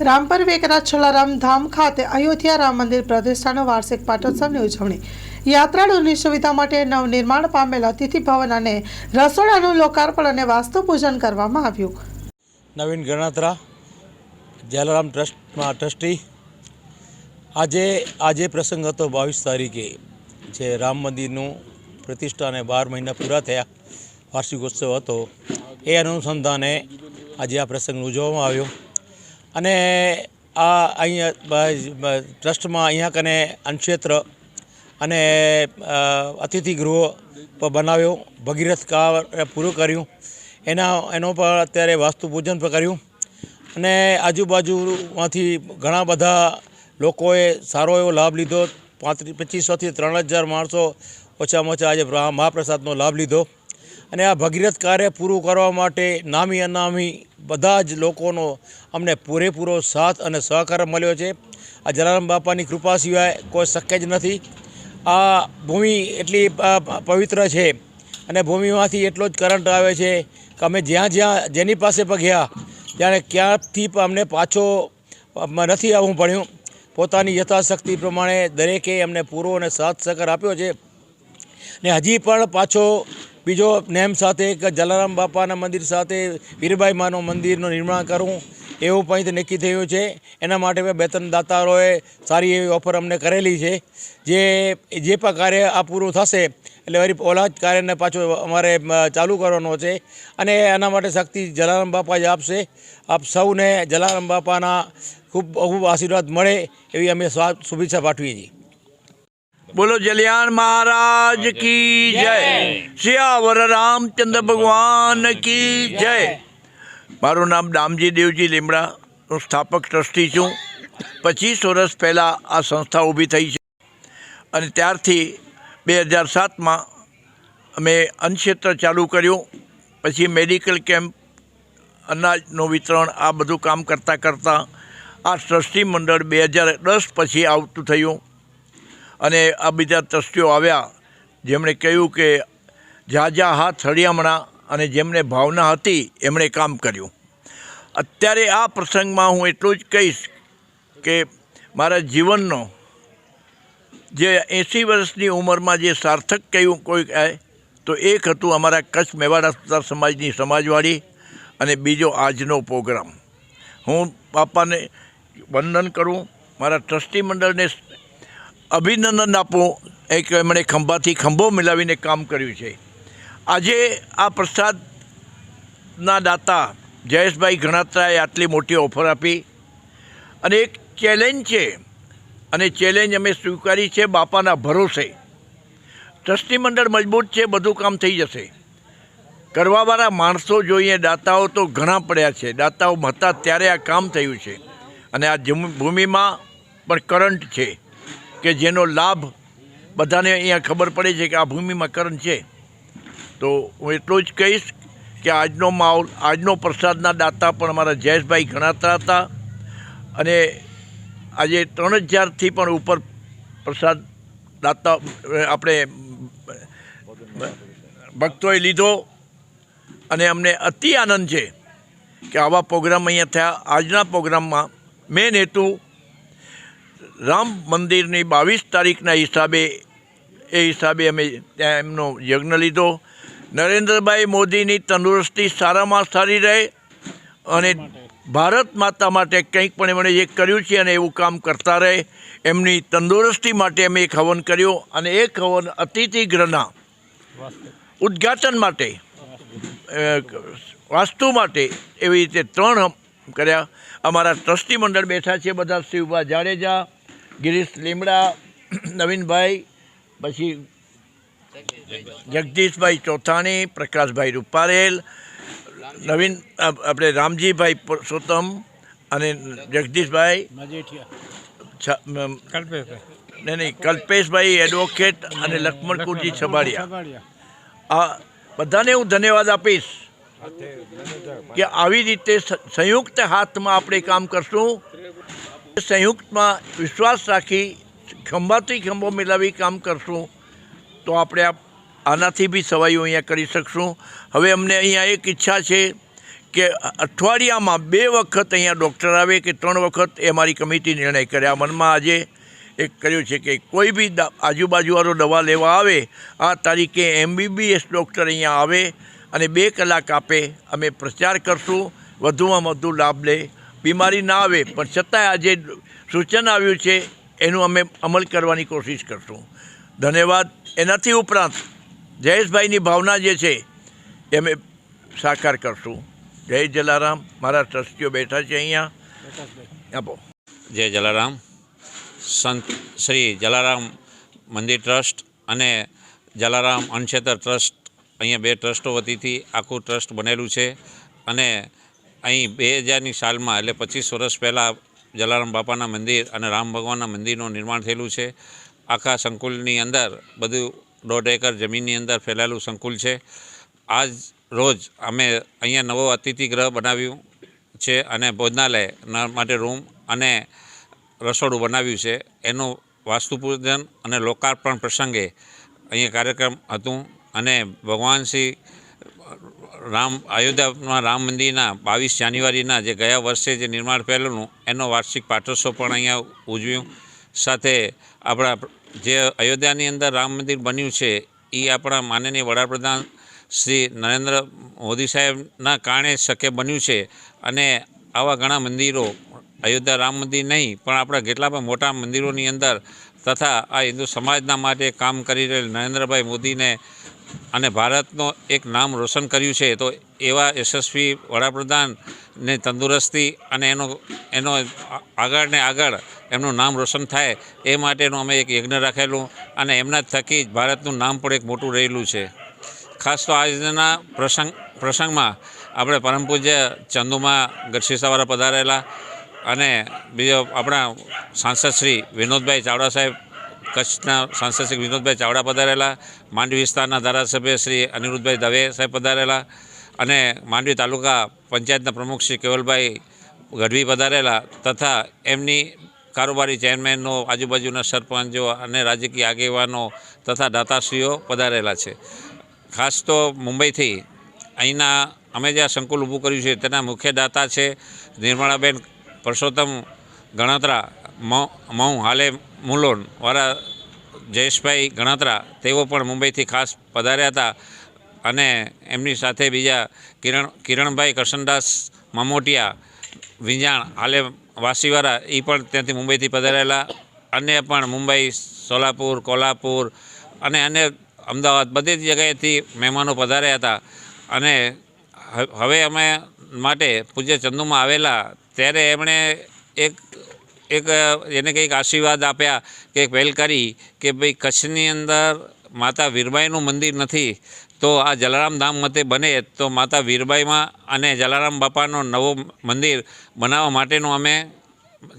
રામપર વેકરા છલારામ ધામ ખાતે અયોધ્યા રામ મંદિર પ્રતિષ્ઠાનો વાર્ષિક પાટોત્સવની ઉજવણી. યાત્રાળુઓની સુવિધા માટે નવનિર્માણ પામેલ અતિથિ ભવન અને રસોડાનું લોકાર્પણ અને વાસ્તુ પૂજન કરવામાં આવ્યું. નવીન ગણાત્રા જલારામ ટ્રસ્ટમાં ટ્રસ્ટી. આજે પ્રસંગ હતો 22 તારીખે જે રામ મંદિરનું પ્રતિષ્ઠાને 12 મહિના પૂરા થયા, વાર્ષિકોત્સવ હતો. એ અનુસંધાને આજે આ પ્રસંગ ઉજવવામાં આવ્યો અને આ અહીંયા ટ્રસ્ટમાં અહીંયા કને અન્નક્ષેત્ર અને અતિથિ ગૃહો બનાવ્યો, ભગીરથ કાર્ય પૂરું કર્યું. એનો પણ અત્યારે વાસ્તુ પૂજન પણ કર્યું અને આજુબાજુમાંથી ઘણા બધા લોકોએ સારો એવો લાભ લીધો. 2500થી 3000 માણસો ઓછામાં ઓછા આજે મહાપ્રસાદનો લાભ લીધો અને આ ભગીરથ કાર્ય પૂરું કરવા માટે નામી અનામી બધા જ લોકોનો અમને પૂરેપૂરો સાથ અને સહકાર મળ્યો છે. આ જલારામ બાપાની કૃપા સિવાય કોઈ શક્ય જ નથી. આ ભૂમિ એટલી પવિત્ર છે અને ભૂમિમાંથી એટલો જ કરંટ આવે છે કે અમે જેની પાસે પણ ગયા ત્યારે ક્યાંથી પણ અમને પાછો નથી આવવું પડ્યું. પોતાની યથાશક્તિ પ્રમાણે દરેકે અમને પૂરો અને સાથ સહકાર આપ્યો છે ને હજી પણ પાછો બીજો નેમ સાથે કે જલારામ બાપાના મંદિર સાથે વીરબાઈ માનું મંદિરનું નિર્માણ કરવું એવું પણ નક્કી થયું છે. એના માટે બે ત્રણ દાતારોએ સારી એવી ઓફર અમને કરેલી છે. જે પણ કાર્ય આ પૂરું થશે એટલે વળી ઓલા જ કાર્યને પાછું અમારે ચાલુ કરવાનો છે અને એના માટે શક્તિ જલારામ બાપા જ આપશે. આપ સૌને જલારામ બાપાના ખૂબ ખૂબ આશીર્વાદ મળે એવી અમે શુભેચ્છા પાઠવીએ છીએ. बोलो जलियान महाराज की जय, सियावर रामचंद्र भगवान की जय। मारू नाम दामजी देवजी લીમડા, હું સ્થાપક ટ્રસ્ટી છું. 25 વર્ષ પહેલાં આ સંસ્થા ઊભી થઈ છે અને ત્યારથી 2007માં અમે અન્નક્ષેત્ર ચાલુ કર્યું. પછી મેડિકલ કેમ્પ, અનાજનું વિતરણ, આ બધું કામ કરતાં આ ટ્રસ્ટી મંડળ 2010 પછી આવતું થયું અને આ બીજા ટ્રસ્ટીઓ આવ્યા જેમણે કહ્યું કે ઝાઝા હાથ હળિયામણા અને જેમને ભાવના હતી એમણે કામ કર્યું. અત્યારે આ પ્રસંગમાં હું એટલું જ કહીશ કે મારા જીવનનો જે 80 વર્ષની ઉંમરમાં જે સાર્થક કહ્યું કોઈ કહે તો એક હતું અમારા કચ્છ મેવાડા સુતાર સમાજની સમાજવાડી અને બીજો આજનો પ્રોગ્રામ. હું બાપાને વંદન કરું, મારા ટ્રસ્ટી મંડળને અભિનંદન આપું એક એમણે ખંભાથી ખંભો મિલાવીને કામ કર્યું છે. આજે આ પ્રસાદના દાતા જયેશભાઈ ગણાત્રાએ આટલી મોટી ઓફર આપી અને એક ચેલેન્જ છે અને ચેલેન્જ અમે સ્વીકારી છે બાપાના ભરોસે. ટ્રસ્ટી મંડળ મજબૂત છે, બધું કામ થઈ જશે. કરવાવાળા માણસો જોઈએ, દાતાઓ તો ઘણા પડ્યા છે. દાતાઓ હતા ત્યારે આ કામ થયું છે અને આ ભૂમિમાં પણ કરંટ છે કે જેનો લાભ બધાને અહીંયા ખબર પડે છે કે આ ભૂમિમાં કરંટ છે. તો હું એટલું જ કહીશ કે આજનો માહોલ, આજનો પ્રસાદના દાતા પણ અમારા જયેશભાઈ ગણાતા હતા અને આજે 3000થી પણ ઉપર પ્રસાદ દાતા આપણે ભક્તોએ લીધો અને અમને અતિ આનંદ છે કે આવા પ્રોગ્રામ અહીંયા થયા. આજના પ્રોગ્રામમાં મેન હેતુ રામ મંદિરની 22 તારીખના હિસાબે અમે ત્યાં એમનો યજ્ઞ લીધો. નરેન્દ્રભાઈ મોદીની તંદુરસ્તી સારામાં સારી રહે અને ભારત માતા માટે કંઈક પણ એમણે જે કર્યું છે અને એવું કામ કરતા રહે, એમની તંદુરસ્તી માટે અમે એક હવન કર્યો અને એક હવન અતિથિ ગૃહના ઉદ્ઘાટન માટે, વાસ્તુ માટે એવી રીતે 3 કર્યા. અમારા ટ્રસ્ટી મંડળ બેઠા છે બધા, શિવભા જાડેજા, ગિરીશ લીમડા, નવીનભાઈ, પછી જગદીશભાઈ ચોથાણી, પ્રકાશભાઈ રૂપારેલ, નવીન આપણે રામજીભાઈ પુરુષોત્તમ અને જગદીશભાઈ કલ્પેશભાઈ એડવોકેટ અને લક્ષ્મણકુરજી છબાડિયા. આ બધાને હું ધન્યવાદ આપીશ કે આવી રીતે સંયુક્ત હાથમાં આપણે કામ કરશું, સંયુક્તમાં વિશ્વાસ રાખી ખંભાથી ખંભો મિલાવી કામ કરશું તો આપણે આનાથી બી સવાઈઓ અહીંયા કરી શકશું. હવે અમને અહીંયા એક ઈચ્છા છે કે અઠવાડિયામાં 2 વખત અહીંયા ડૉક્ટર આવે કે 3 વખત એ અમારી કમિટી નિર્ણય કરે. આ મનમાં આજે એક કર્યું છે કે કોઈ બી આજુબાજુવાળો દવા લેવા આવે આ તારીખે MBBS ડૉક્ટર અહીંયા આવે અને 2 કલાક આપે. અમે પ્રચાર કરશું, વધુમાં વધુ લાભ લે, બીમારી ના આવે, પણ છતાંય આજે સૂચન આવ્યું છે એનું અમે અમલ કરવાની કોશિશ કરશું. ધન્યવાદ. એનાથી ઉપરાંત જયેશભાઈની ભાવના જે છે એ અમે સાકાર કરશું. જય જલારામ. મારા ટ્રસ્ટીઓ બેઠા છે અહીંયા. આપો. જય જલારામ. સંત શ્રી જલારામ મંદિર ટ્રસ્ટ અને જલારામ અન્નક્ષેત્ર ટ્રસ્ટ, અહીંયા 2 ટ્રસ્ટો વતીથી આખું ટ્રસ્ટ બનેલું છે. અને અહીં 2000ની સાલમાં એટલે 25 વર્ષ પહેલાં જલારામ બાપાના મંદિર અને રામ ભગવાનના મંદિરનું નિર્માણ થયેલું છે. આખા સંકુલની અંદર બધું 1.5 એકર જમીનની અંદર ફેલાયેલું સંકુલ છે. આજ રોજ અમે અહીંયા નવો અતિથિગૃહ બનાવ્યું છે અને ભોજનાલય માટે રૂમ અને રસોડું બનાવ્યું છે. એનું વાસ્તુપૂજન અને લોકાર્પણ પ્રસંગે અહીંયા કાર્યક્રમ હતું. અને ભગવાન શ્રી અયોધ્યામાં રામ મંદિરના 22 જાન્યુઆરીના જે ગયા વર્ષે જે નિર્માણ પહેલું એનો વાર્ષિક પાટોત્સવ પણ અહીંયા ઉજવ્યું. સાથે આપણા જે અયોધ્યાની અંદર રામ મંદિર બન્યું છે એ આપણા માનનીય વડાપ્રધાન શ્રી નરેન્દ્ર મોદી સાહેબના કારણે શક્ય બન્યું છે. અને આવા ઘણા મંદિરો, અયોધ્યા રામ મંદિર નહીં પણ આપણા કેટલા પણ મોટા મંદિરોની અંદર તથા આ હિન્દુ સમાજના માટે કામ કરી રહેલ નરેન્દ્રભાઈ મોદીને અને ભારતનો એક નામ રોશન કર્યું છે. તો એવા યશસ્વી વડાપ્રધાનને તંદુરસ્તી અને એનો આગળ ને આગળ એમનું નામ રોશન થાય એ માટેનું અમે એક યજ્ઞ રાખેલું અને એમના થકી જ ભારતનું નામ પણ એક મોટું રહેલું છે. ખાસ તો આજના પ્રસંગમાં આપણે પરમ પૂજ્ય ચંદુમા ગઢશીસાવાળા પધારેલા અને બીજો આપણા સાંસદ શ્રી વિનોદભાઈ ચાવડા સાહેબ, કચ્છના સાંસદ શ્રી વિનોદભાઈ ચાવડા પધારેલા, માંડવી વિસ્તારના ધારાસભ્ય શ્રી અનિરુદ્ધભાઈ દવે સાહેબ પધારેલા અને માંડવી તાલુકા પંચાયતના પ્રમુખ શ્રી કેવલભાઈ ગઢવી પધારેલા તથા એમની કારોબારી ચેરમેનનો, આજુબાજુના સરપંચો અને રાજકીય આગેવાનો તથા દાતાશ્રીઓ પધારેલા છે. ખાસ તો મુંબઈથી અહીંના અમે જે આ સંકુલ ઊભું કર્યું છે તેના મુખ્ય દાતા છે નિર્મળાબેન પરસોત્તમ ગણાત્રા, મઉ હાલે મુલોનવાળા જયેશભાઈ ગણાત્રા. તેઓ પણ મુંબઈથી ખાસ પધાર્યા હતા. અને એમની સાથે બીજા કિરણભાઈ કરશનદાસ મામોટિયા, વિંજાણ હાલે વાસીવાળા, એ પણ ત્યાંથી મુંબઈથી પધારેલા. અન્ય પણ મુંબઈ, સોલાપુર, કોલ્હાપુર અને અન્ય અમદાવાદ બધી જ જગ્યાએથી મહેમાનો પધાર્યા હતા. અને હવે અમે માટે પૂજ્ય ચંદુમાં આવેલા ત્યારે એમણે એક એને કંઈક આશીર્વાદ આપ્યા કે પહેલ કરી કે ભાઈ કચ્છની અંદર માતા વીરબાઈનું મંદિર નથી, તો આ જલારામ ધામ મતે બને તો માતા વીરબાઈમાં અને જલારામ બાપાનો નવો મંદિર બનાવવા માટેનું અમે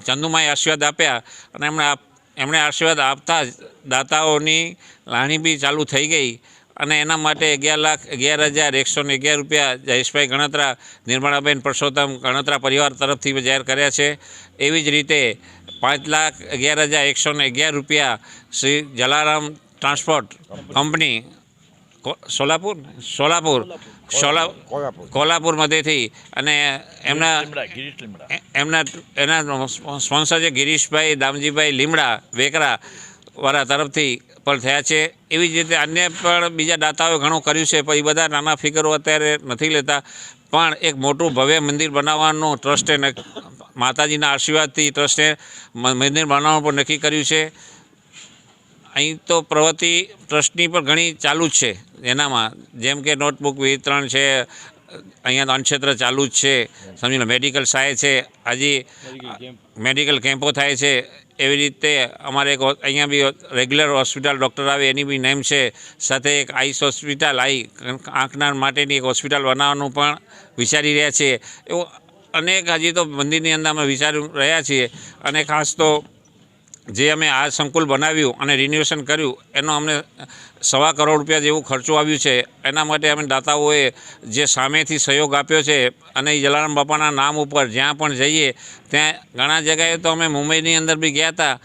ચંદુમાએ આશીર્વાદ આપ્યા. અને એમણે આશીર્વાદ આપતા જ દાતાઓની લાણી બી ચાલુ થઈ ગઈ. અને એના માટે 11,11,111 રૂપિયા જયેશભાઈ ગણાત્રા, નિર્મળાબેન પરસોત્તમ ગણાત્રા પરિવાર તરફથી જાહેર કર્યા છે. એવી જ રીતે 5,11,111 રૂપિયા શ્રી જલારામ ટ્રાન્સપોર્ટ કંપની કોલ્હાપુરમધ્યથી અને એના સ્પોન્સર છે ગિરીશભાઈ દામજીભાઈ લીમડા વેકરાવાળા તરફથી પણ થયા છે. એવી જ રીતે અન્ય પણ બીજા દાતાઓએ ઘણું કર્યું છે, પણ એ બધા નાના ફિગરો અત્યારે નથી લેતા. પણ એક મોટું ભવ્ય મંદિર બનાવવાનું ટ્રસ્ટે માતાજીના આશીર્વાદથી ટ્રસ્ટે મંદિર બનાવવાનું પણ નક્કી કર્યું છે. અહીં તો પ્રવૃત્તિ ટ્રસ્ટની પણ ઘણી ચાલુ જ છે. એનામાં જેમ કે નોટબુક વિતરણ છે, અહીંયા તો અન્નક્ષેત્ર ચાલુ જ છે, સમજી લો મેડિકલ સહાય છે, હજી મેડિકલ કેમ્પો થાય છે. એવી રીતે અમારે એક અહીંયા બી રેગ્યુલર હોસ્પિટલ ડૉક્ટર આવે એની બી નેમ છે. સાથે એક આઈસ હોસ્પિટલ, આંખના માટેની એક હોસ્પિટલ બનાવવાનું પણ વિચારી રહ્યા છીએ. એવું અનેક હજી તો મંદિરની અંદર અમે વિચારી રહ્યા છીએ. અને ખાસ તો જે અમે આ સંકુલ બનાવ્યું અને રિન્યુએશન કર્યું એનો અમને 1.25 કરોડ રૂપિયા જેવું ખર્ચો આવ્યું છે. એના માટે અમે દાતાઓએ જે સામેથી સહયોગ આપ્યો છે અને એ જલારામ બાપાના નામ ઉપર જ્યાં પણ જઈએ ત્યાં ઘણા જગ્યાએ તો અમે મુંબઈની અંદર બી ગયા હતા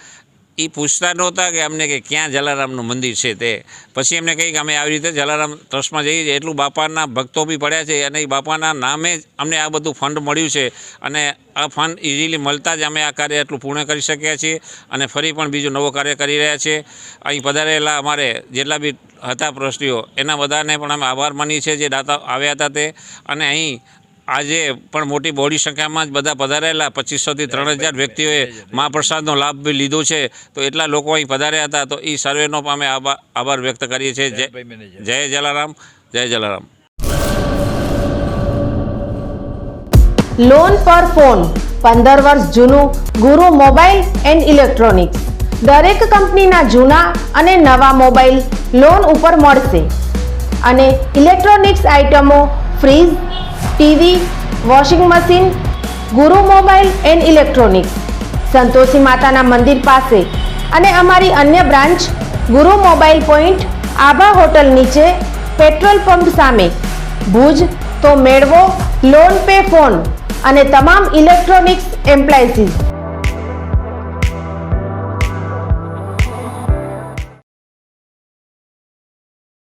એ પૂછતા નહોતા કે અમને કે ક્યાં જલારામનું મંદિર છે તે. પછી એમને કહી કે અમે આવી રીતે જલારામ ટ્રસ્ટમાં જઈએ છીએ, એટલું બાપાના ભક્તો બી પડ્યા છે અને એ બાપાના નામે જ અમને આ બધું ફંડ મળ્યું છે અને આ ફંડ ઇઝીલી મળતા જ અમે આ કાર્ય એટલું પૂર્ણ કરી શક્યા છીએ અને ફરી પણ બીજું નવો કાર્ય કરી રહ્યા છીએ. અહીં પધારેલા અમારે જેટલા બી હતા ટ્રસ્ટીઓ એના બધાને પણ અમે આભાર માનીએ છીએ જે દાતા આવ્યા હતા તે. અને અહીં આજે પણ મોટી બહોળી સંખ્યામાં જ બધા પધારેલા 2500થી 3000 વ્યક્તિઓએ મહાપ્રસાદનો લાભ બી લીધો છે. તો એટલા લોકો અહીં પધાર્યા હતા, તો એ સર્વેનો પણ અમે આભાર વ્યક્ત કરીએ છીએ. જય જલારામ, જય જલારામ. લોન પર ફોન 15 વર્ષ જૂનું ગુરુ મોબાઈલ એન્ડ ઇલેક્ટ્રોનિક્સ. દરેક કંપનીના જૂના અને નવા મોબાઈલ લોન ઉપર મળશે અને ઇલેક્ટ્રોનિક્સ આઇટમો ફ્રીજ, ટીવી, વોશિંગ મશીન. ગુરુ મોબાઈલ એન્ડ ઇલેક્ટ્રોનિક્સ, સંતોષી માતાના મંદિર પાસે અને અમારી અન્ય બ્રાન્ચ ગુરુ મોબાઈલ પોઈન્ટ, આભા હોટલ નીચે, પેટ્રોલ પંપ સામે, ભુજ. તો મેળવો લોન પે ફોન અને તમામ ઇલેક્ટ્રોનિક્સ એપ્લાયન્સીસ.